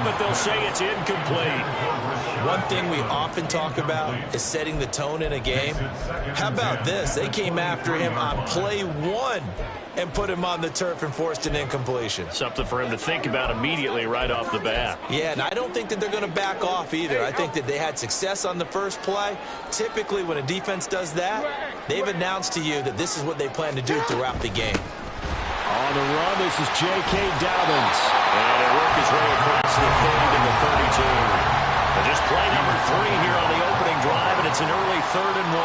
but they'll say it's incomplete. One thing we often talk about is setting the tone in a game. How about this? They came after him on play 1 and put him on the turf and forced an incompletion. Something for him to think about immediately right off the bat. Yeah, and I don't think that they're going to back off either. I think that they had success on the first play. Typically, when a defense does that, they've announced to you that this is what they plan to do throughout the game. On the run, this is J.K. Dobbins. And he'll work his way across the 30 to the 32. And just play number 3 here on the opening drive, and it's an early 3rd and 1.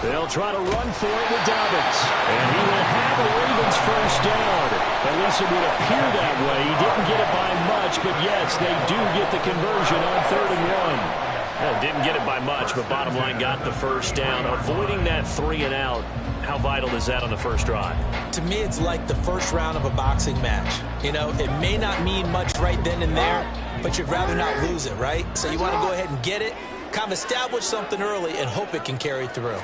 They'll try to run for it with Dobbins. And he will have the Ravens first down. At least it would appear that way. He didn't get it by much, but yes, they do get the conversion on 3rd and 1. Well, didn't get it by much, but bottom line got the first down. Avoiding that 3 and out, how vital is that on the first drive? To me, it's like the first round of a boxing match. You know, it may not mean much right then and there, but you'd rather not lose it, right? So you want to go ahead and get it, kind of establish something early, and hope it can carry through.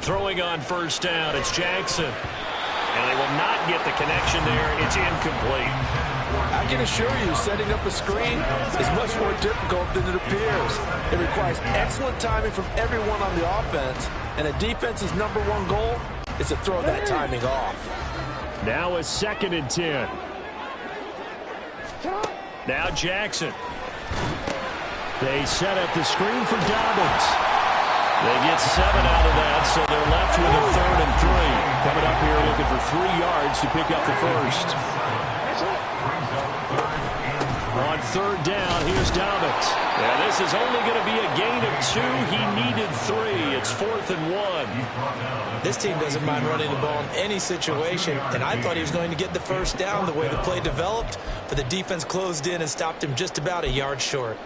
Throwing on first down, it's Jackson. And they will not get the connection there. It's incomplete. I can assure you, setting up a screen is much more difficult than it appears. It requires excellent timing from everyone on the offense, and a defense's #1 goal is to throw that timing off. Now a 2nd and 10. Now Jackson. They set up the screen for Dobbins. They get 7 out of that, so they're left with a 3rd and 3. Coming up here looking for 3 yards to pick up the first. On 3rd down, here's Dobbins. Yeah, this is only going to be a gain of 2. He needed 3. It's 4th and 1. This team doesn't mind running the ball in any situation, and I thought he was going to get the first down the way the play developed, but the defense closed in and stopped him just about a yard short.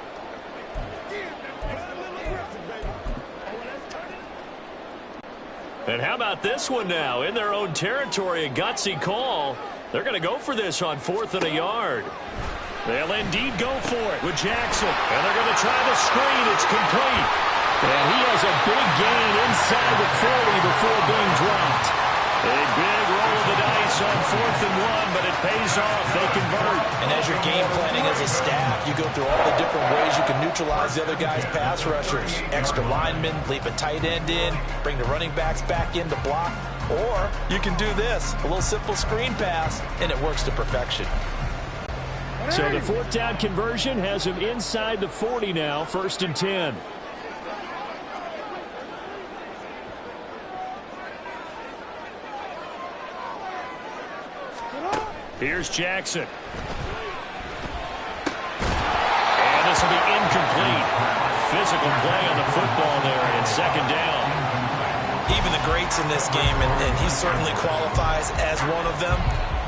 And how about this one now? In their own territory, a gutsy call. They're going to go for this on 4th and a yard. They'll indeed go for it with Jackson. And they're going to try the screen. It's complete. And he has a big gain inside the 40 before being dropped. A big roll of the dice on 4th and 1, but it pays off. They convert. And as you're game planning as a staff, you go through all the different ways you can neutralize the other guy's pass rushers. Extra linemen, leave a tight end in, bring the running backs back in to block. Or you can do this, a little simple screen pass, and it works to perfection. So the 4th down conversion has him inside the 40 now, 1st and 10. Here's Jackson. And this will be incomplete. Physical play on the football there, and 2nd down. Even the greats in this game, and he certainly qualifies as one of them,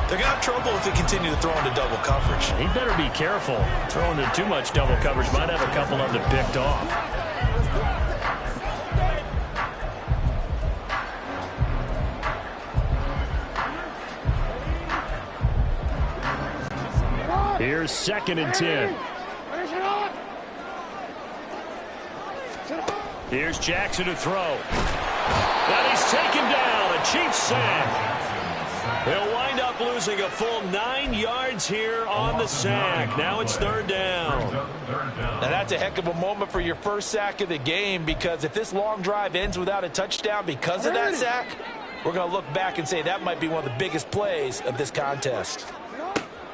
they're going to have trouble if they continue to throw into double coverage. He better be careful. Throwing into too much double coverage might have a couple of them picked off. Here's 2nd and 10. Here's Jackson to throw. And he's taken down. A Chiefs sack. He'll wind up losing a full 9 yards here on the sack. Now it's 3rd down. Now that's a heck of a moment for your first sack of the game, because if this long drive ends without a touchdown because of that sack, we're going to look back and say that might be one of the biggest plays of this contest.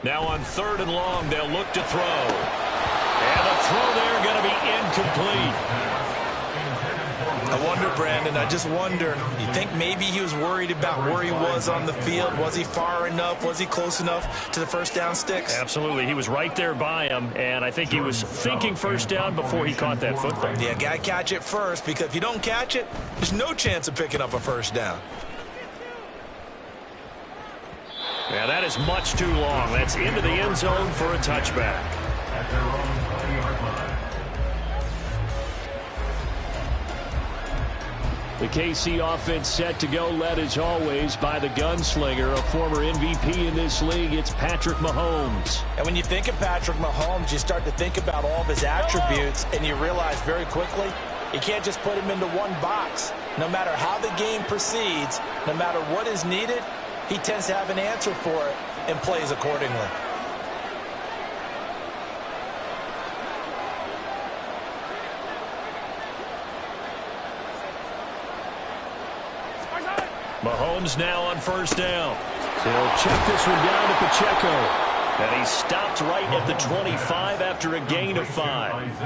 Now on 3rd and long, they'll look to throw. And the throw there going to be incomplete. I wonder, Brandon, I just wonder, you think maybe he was worried about where he was on the field? Was he far enough? Was he close enough to the first down sticks? Absolutely. He was right there by him, and I think he was thinking first down before he caught that football. Yeah, got to catch it first, because if you don't catch it, there's no chance of picking up a first down. Yeah, that is much too long. That's into the end zone for a touchback. The KC offense set to go, led as always by the gunslinger, a former MVP in this league. It's Patrick Mahomes. And when you think of Patrick Mahomes, you start to think about all of his attributes, and you realize very quickly you can't just put him into one box. No matter how the game proceeds, no matter what is needed, he tends to have an answer for it. and plays accordingly. Mahomes now on first down. He'll check this one down to Pacheco. And he stopped right at the 25 after a gain of 5.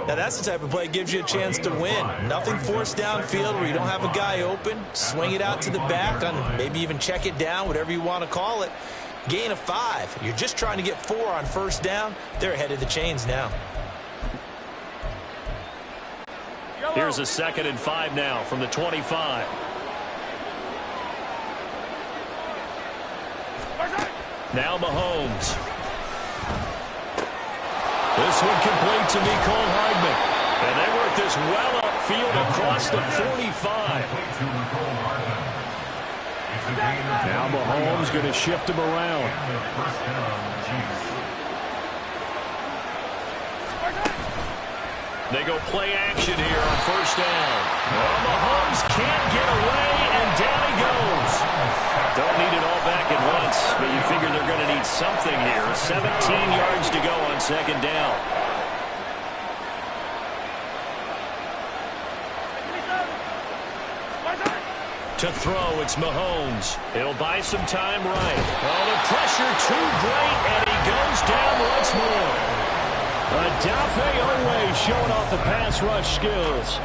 Now that's the type of play that gives you a chance to win. Nothing forced downfield where you don't have a guy open. Swing it out to the back, on maybe even check it down, whatever you want to call it. Gain of 5. You're just trying to get 4 on first down. They're ahead of the chains now. Here's a 2nd and 5 now from the 25. Now Mahomes. This one complete to Mecole Hardman. And they work this well upfield across the 45. Now Mahomes going to shift him around. They go play action here on first down. Well, Mahomes can't get away, and down he goes. Don't need it all back at once, but you figure they're going to need something here. 17 yards to go on second down. To throw, it's Mahomes. He'll buy some time right. Oh, the pressure too great, and he goes down once more. Adafe Owe showing off the pass rush skills.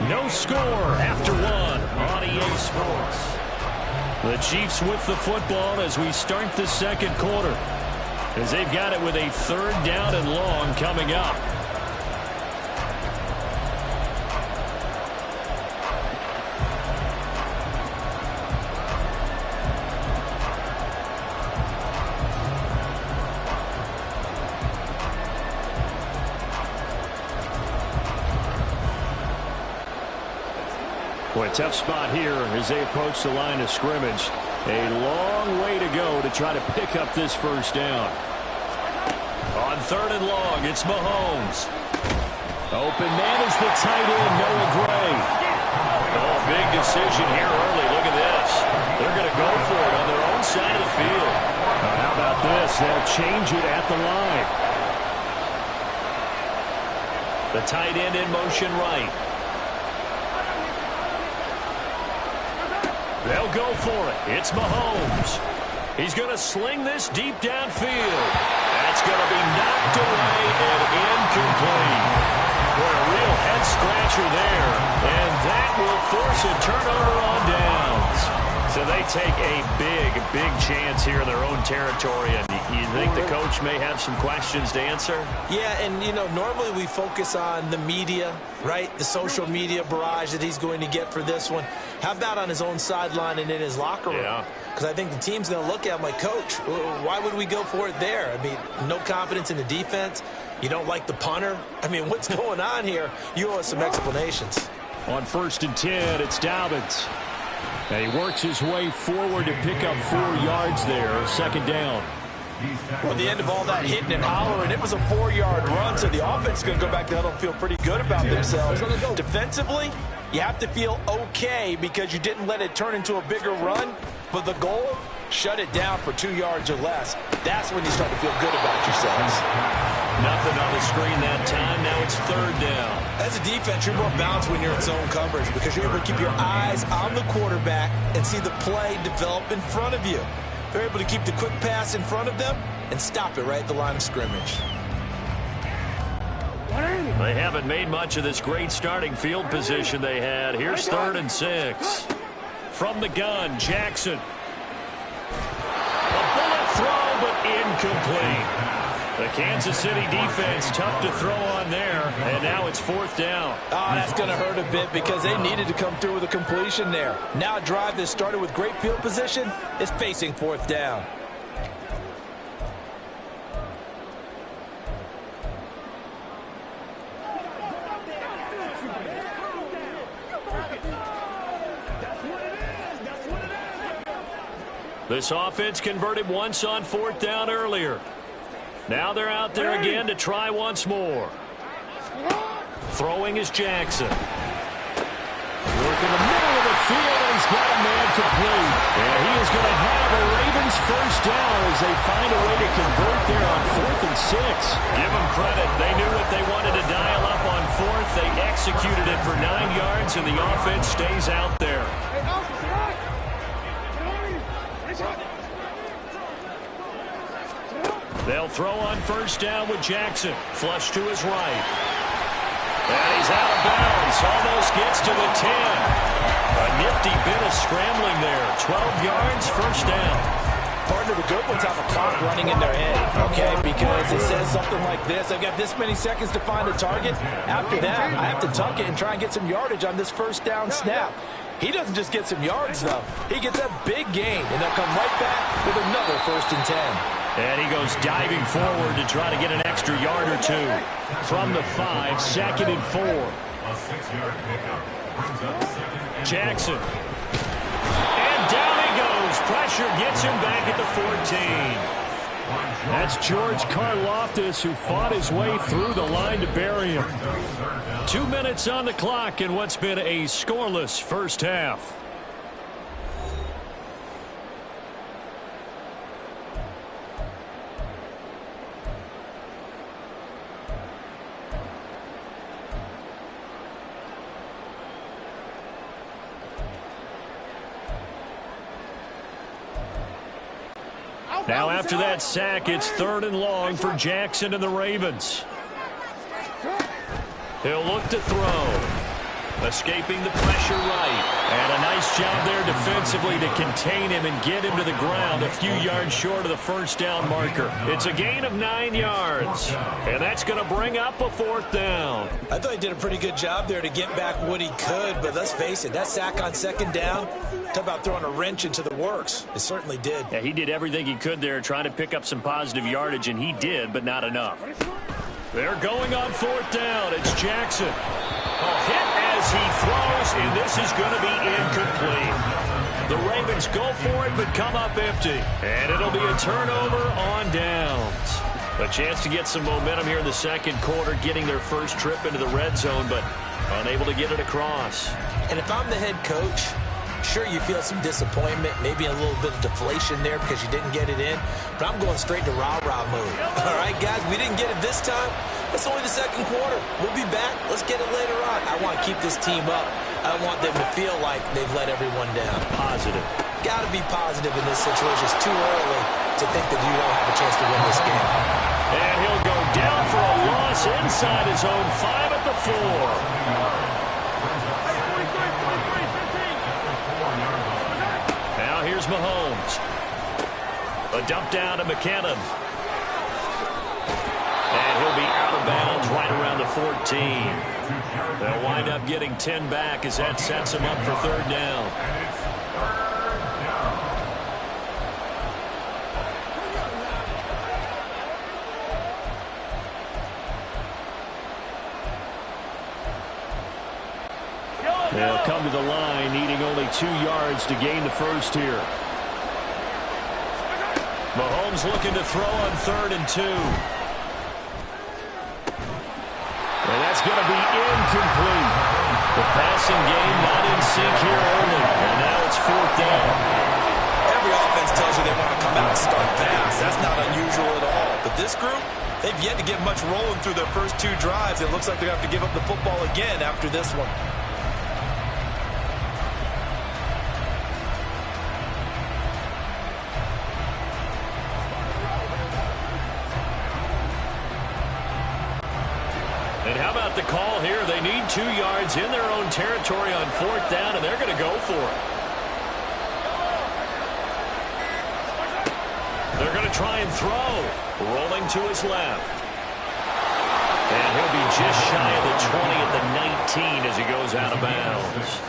No score after 1 on EA Sports. The Chiefs with the football as we start the second quarter, as they've got it with a 3rd down and long coming up. Boy, tough spot here as they approach the line of scrimmage. A long way to go to try to pick up this first down. On 3rd and long, it's Mahomes. Open man is the tight end, Noah Gray. Oh, big decision here early. Look at this. They're going to go for it on their own side of the field. How about this? They'll change it at the line. The tight end in motion right. They'll go for it. It's Mahomes. He's going to sling this deep downfield. That's going to be knocked away and incomplete. Boy, a real head-scratcher there. And that will force a turnover on downs. So they take a big chance here in their own territory. And you think the coach may have some questions to answer? Yeah, and, you know, normally we focus on the media, right? The social media barrage that he's going to get for this one. How about on his own sideline and in his locker room? Yeah. Because I think the team's going to look at him like, Coach, why would we go for it there? I mean, no confidence in the defense. You don't like the punter. I mean, what's going on here? You owe us some explanations. On 1st and 10, it's Dobbins. And he works his way forward to pick up 4 yards there. 2nd down. Well, at the end of all that hitting and hollering, it was a 4-yard run, so the offense is going to go back to huddle and feel pretty good about themselves. Defensively, you have to feel okay because you didn't let it turn into a bigger run, but the goal, shut it down for 2 yards or less. That's when you start to feel good about yourselves. Nothing on the screen that time. Now it's 3rd down. As a defense, you're more balanced when you're in zone coverage because you're able to keep your eyes on the quarterback and see the play develop in front of you. They're able to keep the quick pass in front of them and stop it right at the line of scrimmage. They haven't made much of this great starting field position they had. Here's 3rd and 6. From the gun, Jackson. A bullet throw, but incomplete. The Kansas City defense tough to throw on there, and now it's 4th down. Oh, that's going to hurt a bit because they needed to come through with a completion there. Now a drive that started with great field position is facing 4th down. This offense converted once on 4th down earlier. Now they're out there again to try once more. Throwing is Jackson. Working the middle of the field, and he's got a man complete. And he is going to have a Ravens first down as they find a way to convert there on 4th and 6. Give them credit. They knew what they wanted to dial up on 4th. They executed it for 9 yards, and the offense stays out there. They'll throw on first down with Jackson. Flush to his right. And he's out of bounds. Almost gets to the 10. A nifty bit of scrambling there. 12 yards, first down. Partner, the good ones have a clock running in their head, okay? Because it says something like this. I've got this many seconds to find a target. After that, I have to tuck it and try and get some yardage on this first down snap. He doesn't just get some yards, though. He gets a big gain, and they'll come right back with another 1st and 10. And he goes diving forward to try to get an extra yard or two. From the 5, 2nd and 4. Jackson. And down he goes. Pressure gets him back at the 14. That's George Karlaftis, who fought his way through the line to bury him. 2 minutes on the clock in what's been a scoreless first half. Now after that sack, it's 3rd and long for Jackson and the Ravens. He'll look to throw. Escaping the pressure right. And a nice job there defensively to contain him and get him to the ground a few yards short of the first down marker. It's a gain of 9 yards. And that's going to bring up a 4th down. I thought he did a pretty good job there to get back what he could, but let's face it, that sack on 2nd down, talk about throwing a wrench into the works. It certainly did. Yeah, he did everything he could there trying to pick up some positive yardage, and he did, but not enough. They're going on 4th down. It's Jackson. Hit as he throws, and this is going to be incomplete. The Ravens go for it, but come up empty. And it'll be a turnover on downs. A chance to get some momentum here in the 2nd quarter, getting their first trip into the red zone, but unable to get it across. And if I'm the head coach, sure, you feel some disappointment, maybe a little bit of deflation there because you didn't get it in, but I'm going straight to rah-rah mode. All right, guys, we didn't get it this time. It's only the 2nd quarter. We'll be back. Let's get it later on. I want to keep this team up. I want them to feel like they've let everyone down. Positive. Got to be positive in this situation. It's too early to think that you don't have a chance to win this game. And he'll go down for a loss inside his own 5 at the 4. Now here's Mahomes. A dump down to McKinnon. And he'll be out of bounds right around the 14. They'll wind up getting 10 back as that sets him up for 3rd down. They'll come to the line, needing only 2 yards to gain the first here. Mahomes looking to throw on 3rd and 2. And that's going to be incomplete. The passing game not in sync here early. And now it's 4th down. Every offense tells you they want to come out and start fast. That's not unusual at all. But this group, they've yet to get much rolling through their first 2 drives. It looks like they're going to have to give up the football again after this one. And how about the call here? They need 2 yards in their own territory on 4th down, and they're going to go for it. They're going to try and throw. Rolling to his left. And he'll be just shy of the 20 at the 19 as he goes out of bounds.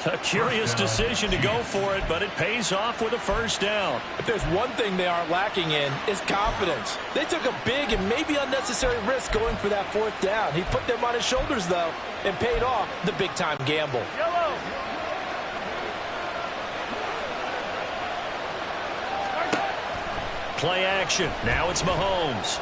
A curious decision to go for it, but it pays off with a first down. If there's one thing they aren't lacking in, it's confidence. They took a big and maybe unnecessary risk going for that 4th down. He put them on his shoulders, though, and paid off the big-time gamble. Play action. Now it's Mahomes.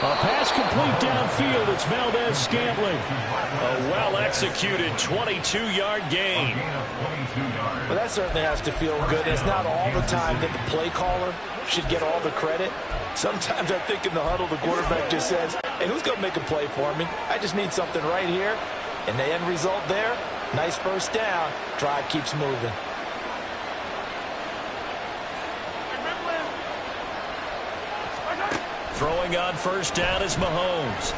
A pass complete downfield. It's Valdez-Scantling. A well-executed 22-yard gain. Well, that certainly has to feel good. It's not all the time that the play caller should get all the credit. Sometimes I think in the huddle, the quarterback just says, hey, who's going to make a play for me? I just need something right here. And the end result there, nice first down. Drive keeps moving. Throwing on first down is Mahomes.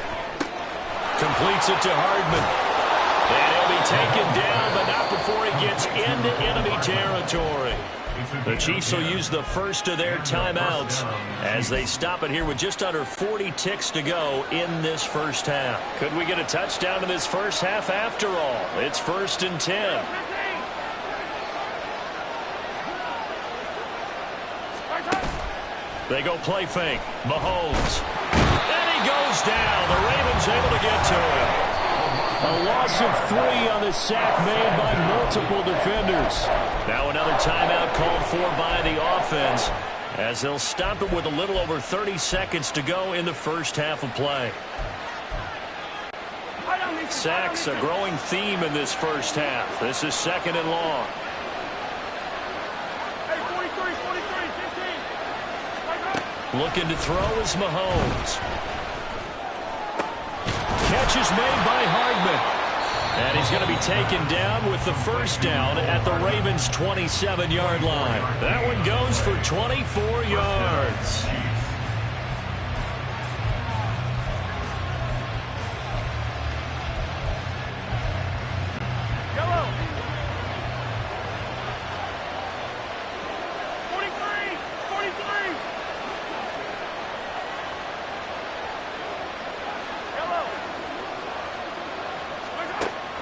Completes it to Hardman. And he'll be taken down, but not before he gets into enemy territory. The Chiefs will use the first of their timeouts as they stop it here with just under 40 ticks to go in this first half. Could we get a touchdown in this first half after all? It's 1st and 10. They go play fake. Mahomes. And he goes down. The Ravens able to get to him. A loss of 3 on the sack made by multiple defenders. Now another timeout called for by the offense as they'll stop it with a little over 30 seconds to go in the first half of play. Sacks, a growing theme in this first half. This is 2nd and long. Looking to throw is Mahomes. Catch is made by Hardman. And he's going to be taken down with the first down at the Ravens' 27-yard line. That one goes for 24 yards.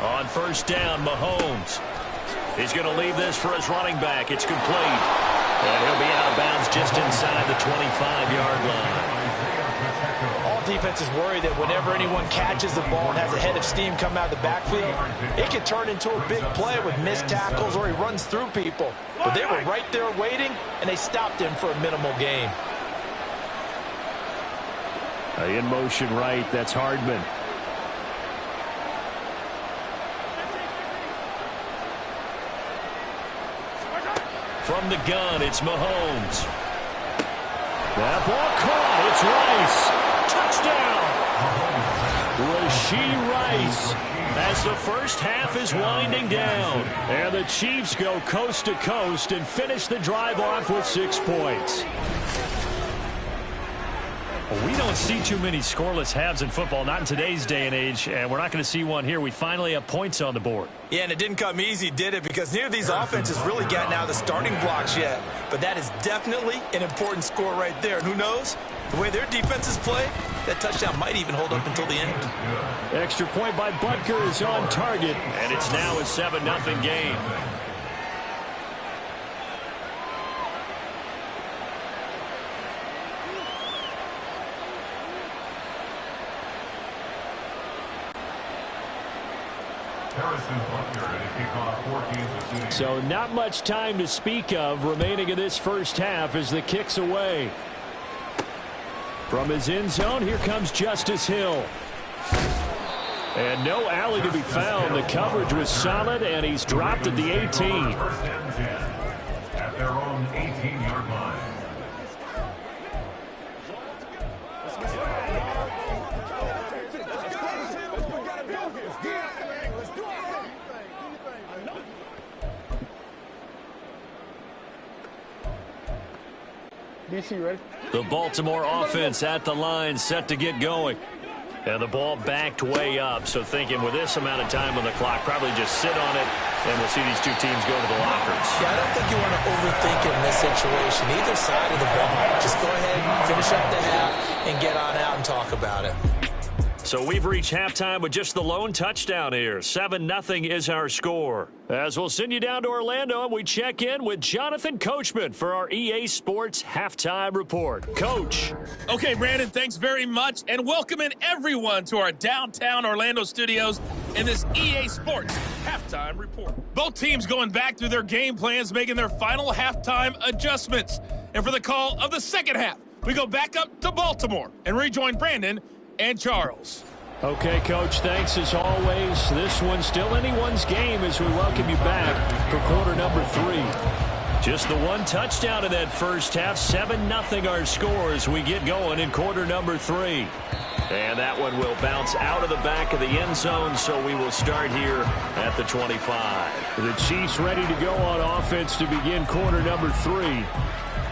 On first down, Mahomes. He's going to leave this for his running back. It's complete. And he'll be out of bounds just inside the 25-yard line. All defenses worry that whenever anyone catches the ball and has a head of steam come out of the backfield, it can turn into a big play with missed tackles or he runs through people. But they were right there waiting, and they stopped him for a minimal gain. In motion right, that's Hardman. From the gun, it's Mahomes. That ball caught. It's Rice. Touchdown. Rashee Rice as the first half is winding down. And the Chiefs go coast to coast and finish the drive off with 6 points. Well, we don't see too many scoreless halves in football, not in today's day and age, and we're not going to see one here. We finally have points on the board. Yeah, and it didn't come easy, did it? Because neither of these offenses really gotten out of the starting blocks yet. But that is definitely an important score right there. And who knows? The way their defenses play, that touchdown might even hold up until the end. Extra point by Butker is on target, and it's now a 7-0 game. So not much time to speak of remaining in this first half as the kick's away. From his end zone, here comes Justice Hill. And no alley to be found. The coverage was solid, and he's dropped at the 18. At their own 18-yard line. DC, ready? The Baltimore offense at the line, set to get going. And the ball backed way up, so thinking with this amount of time on the clock, probably just sit on it, and we'll see these two teams go to the lockers. Yeah, I don't think you want to overthink it in this situation. Either side of the ball, just go ahead, finish up the half, and get on out and talk about it. So we've reached halftime with just the lone touchdown here. 7-0 is our score. As we'll send you down to Orlando, and we check in with Jonathan Coachman for our EA Sports Halftime Report. Coach. Okay, Brandon, thanks very much, and welcoming everyone to our downtown Orlando studios in this EA Sports Halftime Report. Both teams going back through their game plans, making their final halftime adjustments. And for the call of the second half we go back up to Baltimore and rejoin Brandon and Charles. Okay, Coach, thanks as always. This one's still anyone's game as we welcome you back for quarter number 3. Just the one touchdown in that first half. 7-0 our score as we get going in quarter number 3. And that one will bounce out of the back of the end zone, so we will start here at the 25. The Chiefs ready to go on offense to begin quarter number 3.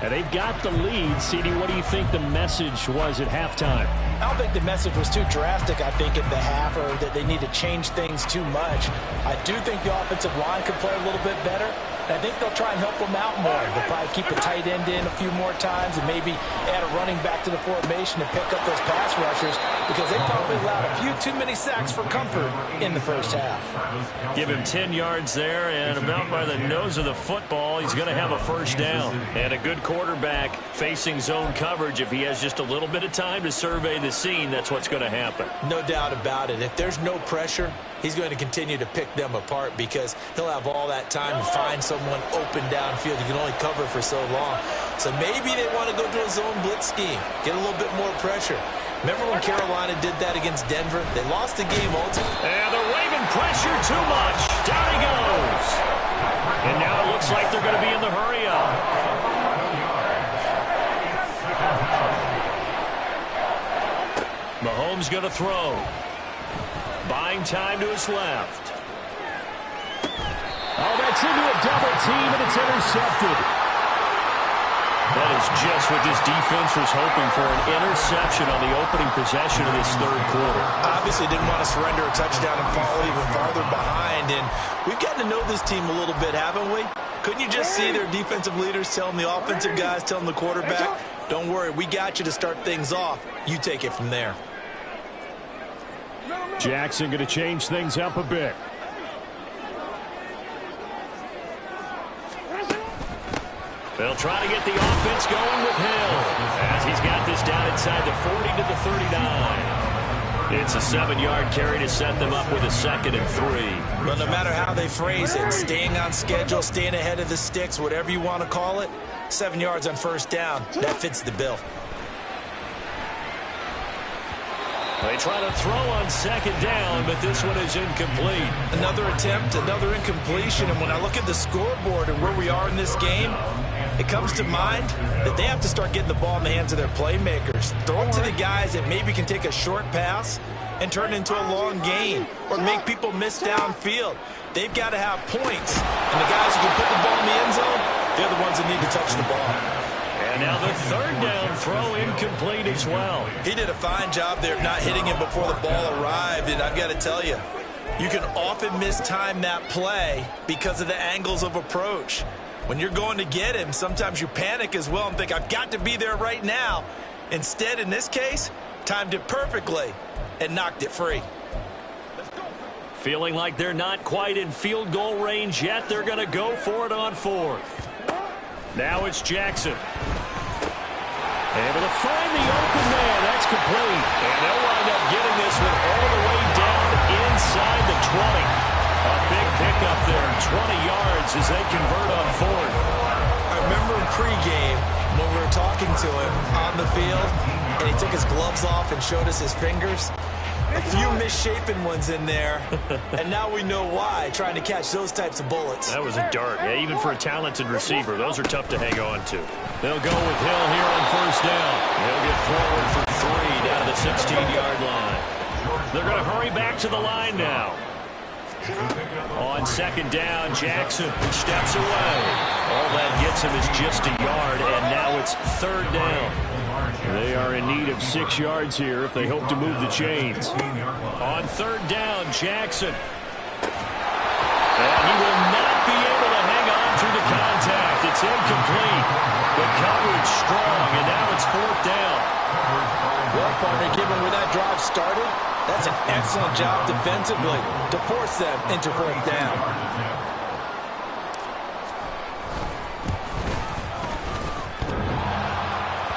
And they've got the lead. CD, what do you think the message was at halftime? I don't think the message was too drastic, I think, at the half, or that they need to change things too much. I do think the offensive line could play a little bit better. And I think they'll try and help them out more. They'll probably keep a tight end in a few more times and maybe add a running back to the formation to pick up those pass rushers, because they probably allowed a few too many sacks for comfort in the first half. Give him 10 yards there, and about by the nose of the football, he's going to have a first down. And a good quarterback facing zone coverage, if he has just a little bit of time to survey the scene, that's what's going to happen. No doubt about it. If there's no pressure, he's going to continue to pick them apart because he'll have all that time to find someone open downfield. You can only cover for so long. So maybe they want to go to a zone blitz scheme, get a little bit more pressure. Remember when Carolina did that against Denver? They lost the game ultimately. And they're waving pressure too much. Down he goes. And now it looks like they're going to be in the hurry up. Mahomes going to throw. Buying time to his left. Oh, that's into a double team, and it's intercepted. That is just what this defense was hoping for, an interception on the opening possession of this third quarter. Obviously didn't want to surrender a touchdown and fall even farther behind, and we've gotten to know this team a little bit, haven't we? Couldn't you just see their defensive leaders telling the offensive guys, telling the quarterback, don't worry, we got you to start things off. You take it from there. Jackson going to change things up a bit. They'll try to get the offense going with Hill as he's got this down inside the 40 to the 39. It's a 7-yard carry to set them up with a 2nd and 3. Well, no matter how they phrase it, staying on schedule, staying ahead of the sticks, whatever you want to call it, 7 yards on first down, that fits the bill. They try to throw on 2nd down, but this one is incomplete. Another attempt, another incompletion, and when I look at the scoreboard and where we are in this game, it comes to mind that they have to start getting the ball in the hands of their playmakers. Throw it to the guys that maybe can take a short pass and turn it into a long gain or make people miss downfield. They've got to have points, and the guys who can put the ball in the end zone, they're the ones that need to touch the ball. And now the 3rd down throw incomplete as well. He did a fine job there of not hitting him before the ball arrived, and I've got to tell you, you can often mistime that play because of the angles of approach. When you're going to get him, sometimes you panic as well and think, I've got to be there right now. Instead, in this case, timed it perfectly and knocked it free. Feeling like they're not quite in field goal range yet, they're going to go for it on 4th. Now it's Jackson. Able to find the open man. That's complete. And they'll wind up getting this one all the way down inside the 20. A big pickup there, 20 yards as they convert on 4th. I remember in pregame when we were talking to him on the field, and he took his gloves off and showed us his fingers. A few misshapen ones in there, and now we know why, trying to catch those types of bullets. That was a dart. Yeah, even for a talented receiver, those are tough to hang on to. They'll go with Hill here on first down. He'll get forward for 3 down to the 16-yard line. They're going to hurry back to the line now. On 2nd down, Jackson steps away. All that gets him is just a yard, and now it's 3rd down. They are in need of 6 yards here if they hope to move the chains. On 3rd down, Jackson. And he will not be able to hang on through the contact. It's incomplete. The coverage strong, and now it's 4th down. Well, partner, given where that drive started, that's an excellent job defensively to force them into 4th down.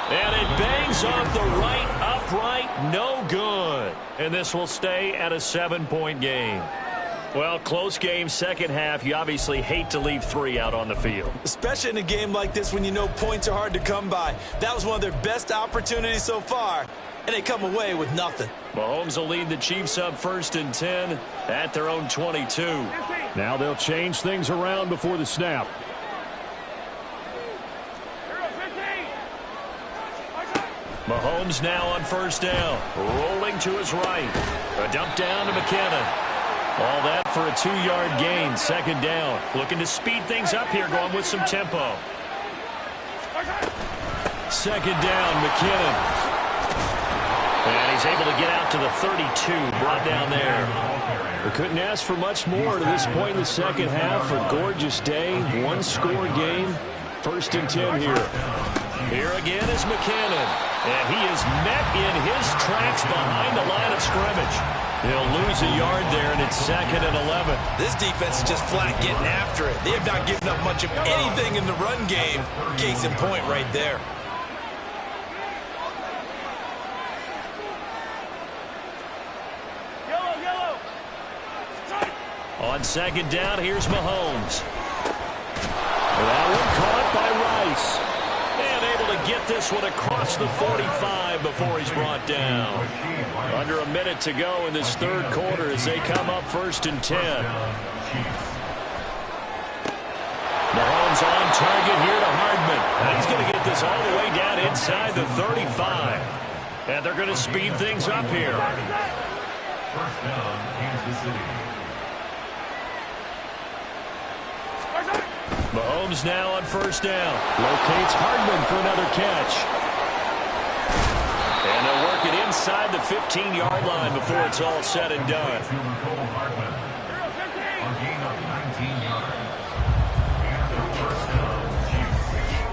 And it bangs off the right upright, no good. And this will stay at a 7-point game. Well, close game, second half. You obviously hate to leave 3 out on the field. Especially in a game like this when you know points are hard to come by. That was one of their best opportunities so far, and they come away with nothing. Mahomes will lead the Chiefs up 1st and 10 at their own 22. Now they'll change things around before the snap. Mahomes now on 1st down. Rolling to his right. A dump down to McKinnon. All that for a 2-yard gain. 2nd down. Looking to speed things up here, going with some tempo. 2nd down, McKinnon. And he's able to get out to the 32. Brought down there. We couldn't ask for much more to this point in the second half. A gorgeous day. 1-score game. 1st and 10 here. Here again is McKinnon. And he is met in his tracks behind the line of scrimmage. He'll lose a yard there, and it's 2nd and 11. This defense is just flat getting after it. They have not given up much of anything in the run game. Case in point right there. On 2nd down, here's Mahomes. That one caught by Rice. And able to get this one across the 45 before he's brought down. Under a minute to go in this 3rd quarter as they come up 1st and 10. Mahomes on target here to Hardman. And he's going to get this all the way down inside the 35. And they're going to speed things up here. 1st down, Kansas City. Mahomes now on 1st down. Locates Hardman for another catch. And they'll work it inside the 15-yard line before it's all said and done.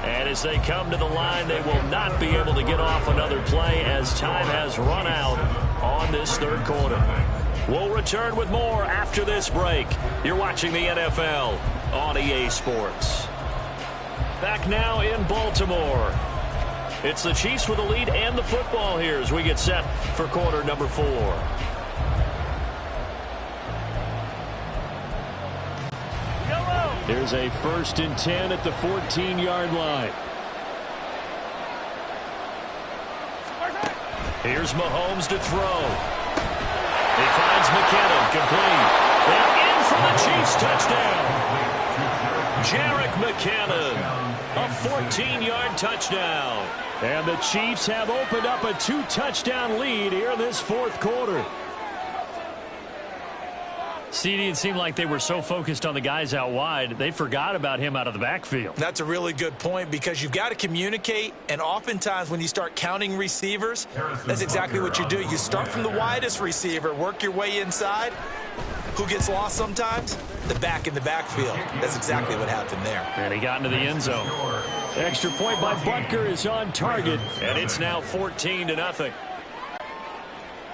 And as they come to the line, they will not be able to get off another play as time has run out on this 3rd quarter. We'll return with more after this break. You're watching the NFL on EA Sports. Back now in Baltimore. It's the Chiefs with the lead and the football here as we get set for quarter number 4. There's a 1st and 10 at the 14-yard line. Here's Mahomes to throw. He finds McKinnon, complete. And in for the Chiefs touchdown. Jerick McKinnon, a 14-yard touchdown. And the Chiefs have opened up a 2-touchdown lead here in this 4th quarter. CD, it seemed like they were so focused on the guys out wide, they forgot about him out of the backfield. That's a really good point because you've got to communicate, and oftentimes when you start counting receivers, that's exactly what you do. You start from the widest receiver, work your way inside. Who gets lost sometimes? The back in the backfield. That's exactly what happened there. And he got into the end zone. Extra point by Butker is on target. And it's now 14-0.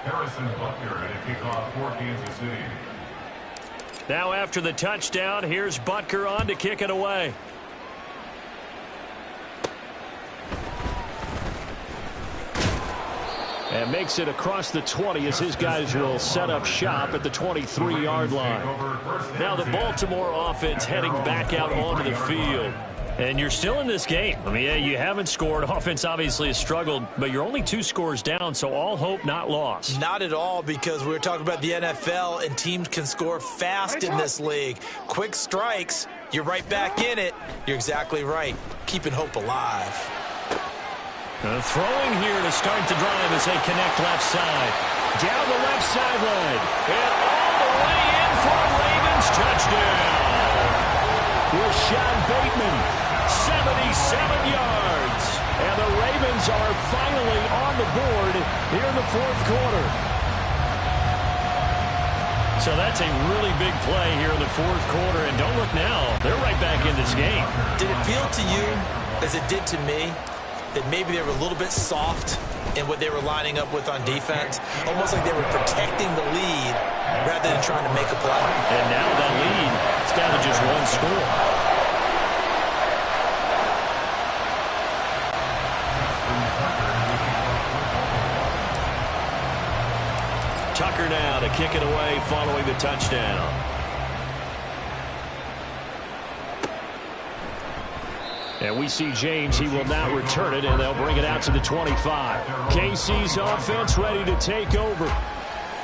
Harrison Butker at a kickoff for Kansas City. Now after the touchdown, here's Butker on to kick it away. And makes it across the 20 as his guys will set up shop at the 23-yard line. Now the Baltimore offense heading back out onto the field. And you're still in this game. I mean, yeah, you haven't scored. Offense obviously has struggled, but you're only 2 scores down, so all hope not lost. Not at all, because we were talking about the NFL, and teams can score fast in this league. Quick strikes, you're right back in it. You're exactly right. Keeping hope alive. Throwing here to start the drive as they connect left side. Down the left sideline. And all the way in for a Ravens touchdown. Rashad Bateman, 77 yards. And the Ravens are finally on the board here in the 4th quarter. So that's a really big play here in the 4th quarter. And don't look now, they're right back in this game. Did it feel to you, as it did to me, that maybe they were a little bit soft in what they were lining up with on defense? Almost like they were protecting the lead rather than trying to make a play. And now that lead is down to just 1 score. Tucker now to kick it away following the touchdown. And we see James. He will not return it, and they'll bring it out to the 25. KC's offense ready to take over.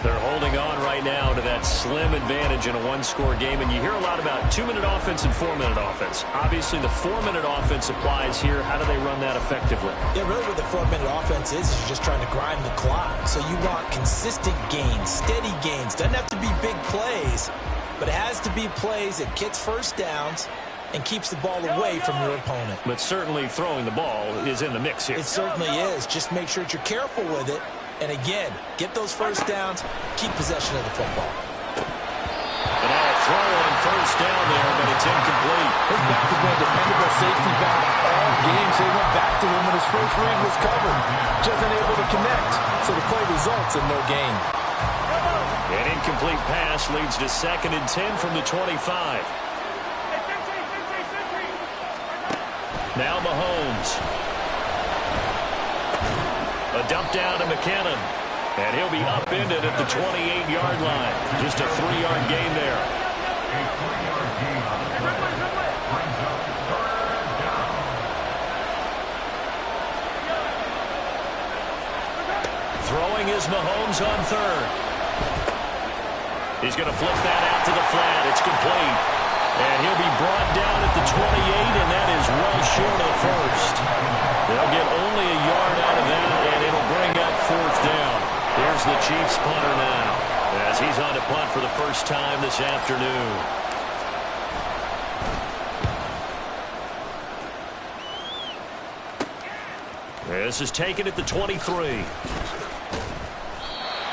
They're holding on right now to that slim advantage in a one-score game. And you hear a lot about 2-minute offense and 4-minute offense. Obviously, the 4-minute offense applies here. How do they run that effectively? Yeah, really what the 4-minute offense is you're just trying to grind the clock. So you want consistent gains, steady gains. Doesn't have to be big plays, but it has to be plays that gets first downs and keeps the ball away from your opponent. But certainly throwing the ball is in the mix here. It certainly is. Just make sure that you're careful with it. And again, get those first downs, keep possession of the football. And now a throw on first down there, but it's incomplete. His back has been a dependable safety valve all game, so he went back to him when his first read was covered. Just unable to connect, so the play results in no gain. An incomplete pass leads to 2nd and 10 from the 25. Now Mahomes. A dump down to McKinnon. And he'll be upended at the 28-yard line. Just a 3-yard gain there. A 3-yard gain on the play. Brings up 3rd down. Throwing is Mahomes on 3rd. He's going to flip that out to the flat. It's complete. And he'll be brought down at the 28, and that is well short of the first. They'll get only a yard out of that, and it'll bring up 4th down. Here's the Chiefs punter now, as he's on to punt for the first time this afternoon. This is taken at the 23.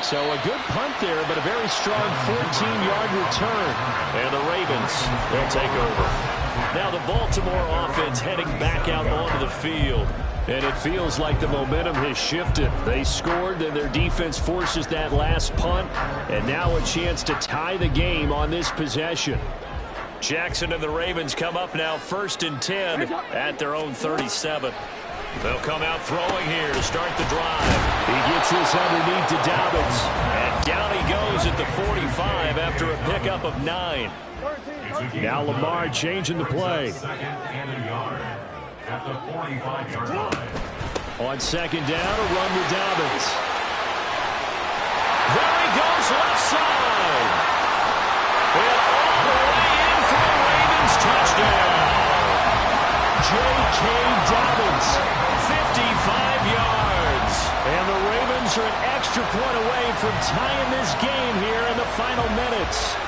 So a good punt there, but a very strong 14-yard return. And the Ravens, they'll take over. Now the Baltimore offense heading back out onto the field. And it feels like the momentum has shifted. They scored, and their defense forces that last punt. And now a chance to tie the game on this possession. Jackson and the Ravens come up now 1st and 10 at their own 37. They'll come out throwing here to start the drive. He gets this underneath to Dobbins. And down he goes at the 45 after a pickup of 9. Now Lamar changing the play. 2nd and a yard at the 45-yard line. On 2nd down, a run with Dobbins. There he goes left side. And all the way in for the Ravens touchdown. J.K. Dobbins, 55 yards. And the Ravens are an extra point away from tying this game here in the final minutes.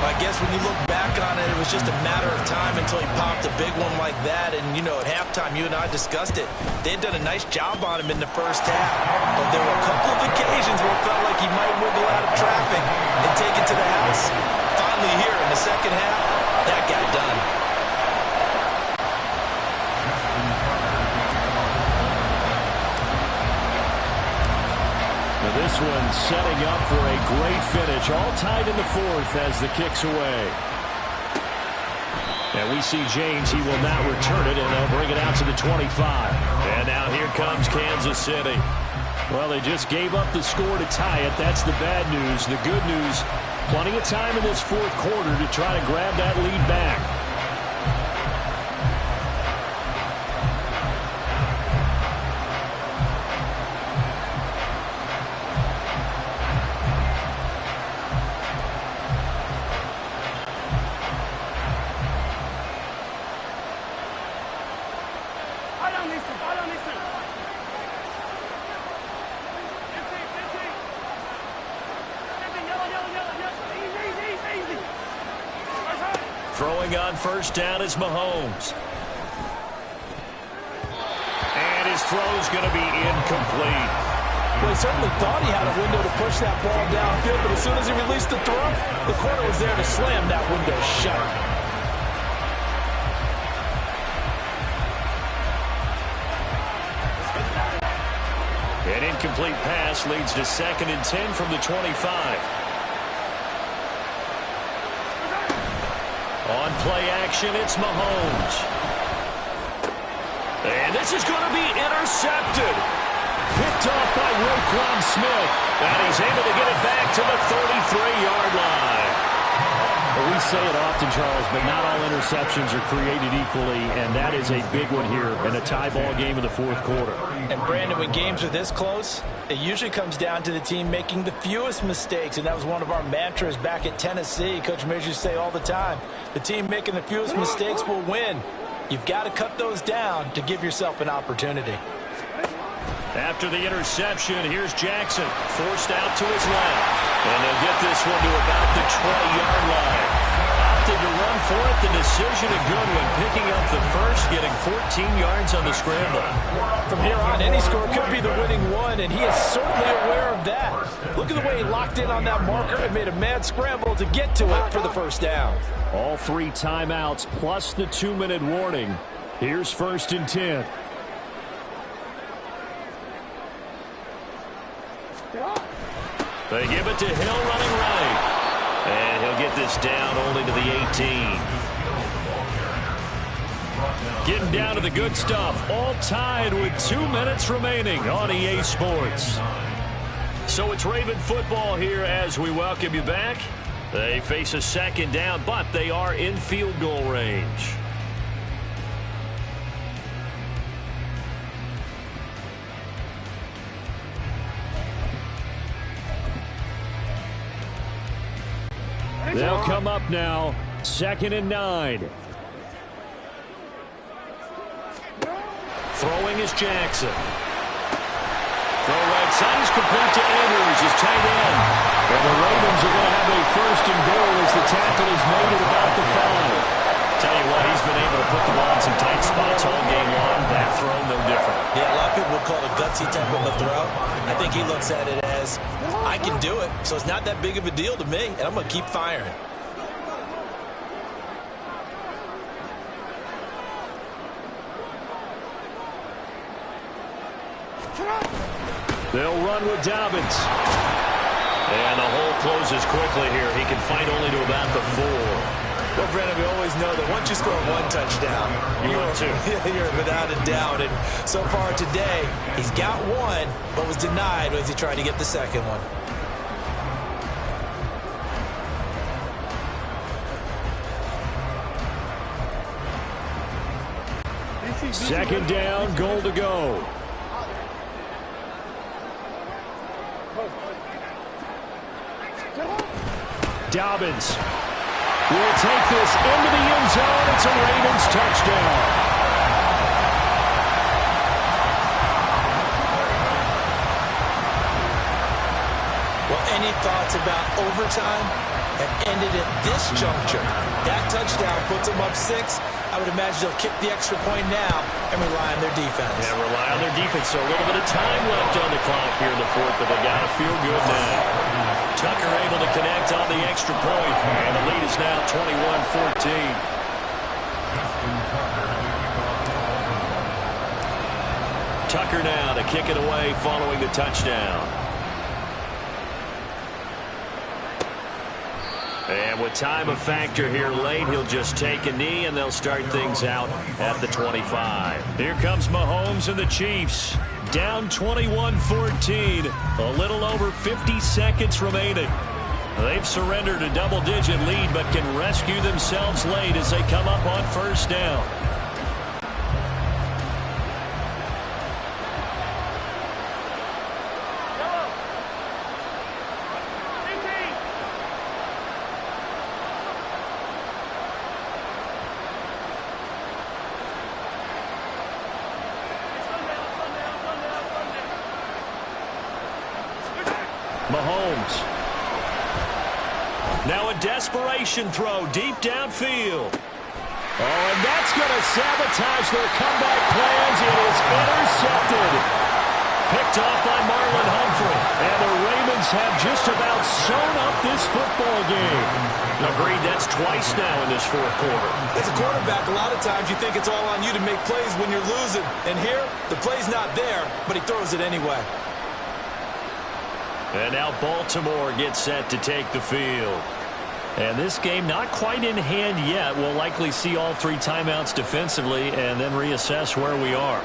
I guess when you look back on it, it was just a matter of time until he popped a big one like that. And, you know, at halftime, you and I discussed it. They had done a nice job on him in the first half. But there were a couple of occasions where it felt like he might wiggle out of traffic and take it to the house. Finally here in the second half, that got done. This one setting up for a great finish. All tied in the 4th as the kick's away. And we see James. He will not return it, and they'll bring it out to the 25. And now here comes Kansas City. Well, they just gave up the score to tie it. That's the bad news. The good news, plenty of time in this 4th quarter to try to grab that lead back. Throwing on first down is Mahomes. And his throw's going to be incomplete. Well, he certainly thought he had a window to push that ball downfield, but as soon as he released the throw, the corner was there to slam that window shut. An incomplete pass leads to 2nd and 10 from the 25. On play action, it's Mahomes. And this is going to be intercepted. Picked off by Roquan Smith. And he's able to get it back to the 33-yard line. Well, we say it often, Charles, but not all interceptions are created equally, and that is a big one here in a tie ball game in the fourth quarter. And, Brandon, when games are this close, it usually comes down to the team making the fewest mistakes, and that was one of our mantras back at Tennessee. Coach Mears used to say all the time, the team making the fewest mistakes will win. You've got to cut those down to give yourself an opportunity. After the interception, here's Jackson, forced out to his left. And they'll get this one to about the 20-yard line. Opted to run for it. The decision a good one. Picking up the first, getting 14 yards on the scramble. From here on, any score could be the winning one, and he is certainly aware of that. Look at the way he locked in on that marker and made a mad scramble to get to it for the first down. All 3 timeouts plus the 2-minute warning. Here's 1st and 10. They give it to Hill running right. And he'll get this down only to the 18. Getting down to the good stuff. All tied with 2 minutes remaining on EA Sports. So it's Raven football here as we welcome you back. They face a 2nd down, but they are in field goal range. They'll come up now, 2nd and 9. Throwing is Jackson. Throw right side is complete to Andrews, his tight end. And the Ravens are going to have a 1st and goal as the tackle is made at about the 5. Tell you what, he's been able to put the ball in some tight spots all game long. That throw, no different. Yeah, a lot of people would call it a gutsy type of a throw. I think he looks at it as, I can do it, so it's not that big of a deal to me, and I'm going to keep firing. They'll run with Dobbins. And the hole closes quickly here. He can fight only to about the 4. Well, Brandon, we always know that once you score 1 touchdown, you're without a doubt. And so far today, he's got 1, but was denied as he tried to get the 2nd one. Second down, goal to go. Dobbins will take this into the end zone. It's a Ravens touchdown. Well, any thoughts about overtime have ended at this juncture. That touchdown puts them up 6. I would imagine they'll kick the extra point now and rely on their defense. Yeah, rely on their defense. So a little bit of time left on the clock here in the 4th, but they got to feel good now. Tucker able to connect on the extra point, and the lead is now 21-14. Tucker now to kick it away following the touchdown. And with time a factor here late, he'll just take a knee, and they'll start things out at the 25. Here comes Mahomes and the Chiefs. Down 21-14. A little over 50 seconds remaining. They've surrendered a double-digit lead, but can rescue themselves late as they come up on 1st down. Mahomes. Now a desperation throw deep downfield. Oh, and that's going to sabotage their comeback plans. It is intercepted. Picked off by Marlon Humphrey. And the Ravens have just about sewn up this football game. Agreed, that's twice now in this 4th quarter. As a quarterback, a lot of times you think it's all on you to make plays when you're losing. And here, the play's not there, but he throws it anyway. And now Baltimore gets set to take the field. And this game not quite in hand yet. We'll likely see all 3 timeouts defensively and then reassess where we are.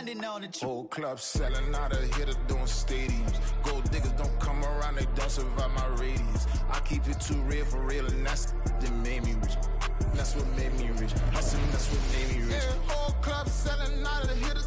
standing on the truth. Whole club selling out a hitter doing stadiums. Gold diggers don't come around, they don't survive my radius. I keep it too real for real, and that's that made me rich. That's what made me rich. Hustling, that's what made me rich. Yeah, whole club selling out a hitter